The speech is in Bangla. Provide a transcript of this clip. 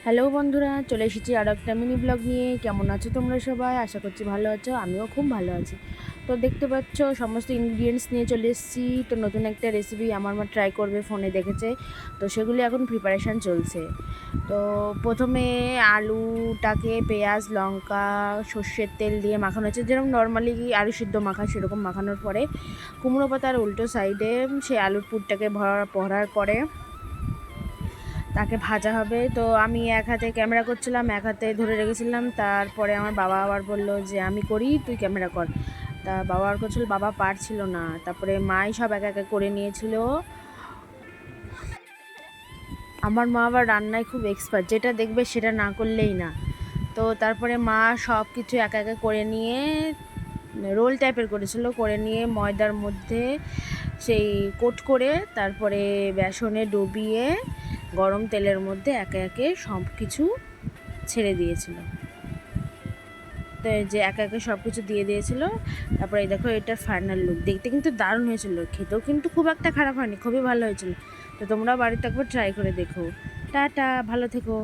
হ্যালো বন্ধুরা, চলে এসেছি আরও একটা মিনি ব্লগ নিয়ে। কেমন আছো তোমরা সবাই? আশা করছি ভালো আছো, আমিও খুব ভালো আছি। তো দেখতে পাচ্ছ সমস্ত ইনগ্রিডিয়েন্টস নিয়ে চলে এসেছি। তো নতুন একটা রেসিপি আমার মা ট্রাই করবে, ফোনে দেখেছে, তো সেগুলি এখন প্রিপারেশান চলছে। তো প্রথমে আলুটাকে পেঁয়াজ লঙ্কা সর্ষের তেল দিয়ে মাখানো হচ্ছে, যেরকম নর্মালি আলু সিদ্ধ মাখায় সেরকম মাখানোর পরে কুমড়ো পাতার উল্টো সাইডে সেই আলুর পুরটাকে ভরার পরে তাকে ভাজা হবে। তো আমি এক হাতে ক্যামেরা করছিলাম, এক হাতে ধরে রেখেছিলাম। তারপরে আমার বাবা আবার বলল যে আমি করি, তুই ক্যামেরা কর। তা বাবা আর করছিল, বাবা পারছিল না। তারপরে মাই সব এক একে করে নিয়েছিল। আমার মা আবার রান্নায় খুব এক্সপার্ট, যেটা দেখবে সেটা না করলেই না। তো তারপরে মা সব কিছু একা একা করে নিয়ে রোল টাইপের করেছিল, করে নিয়ে ময়দার মধ্যে সেই কোট করে তারপরে বেসনে ডুবিয়ে গরম তেলের মধ্যে একে একে সব কিছু ছেড়ে দিয়েছিল। তো এই যে একে একে সব কিছু দিয়ে দিয়েছিল। তারপরে এই দেখো এটার ফাইনাল লুক, দেখতে কিন্তু দারুণ হয়েছিল, খেতেও কিন্তু খুব একটা খারাপ হয়নি, খুবই ভালো হয়েছিল। তো তোমরা বাড়িতে একবার ট্রাই করে দেখো। টাটা, ভালো থেকো।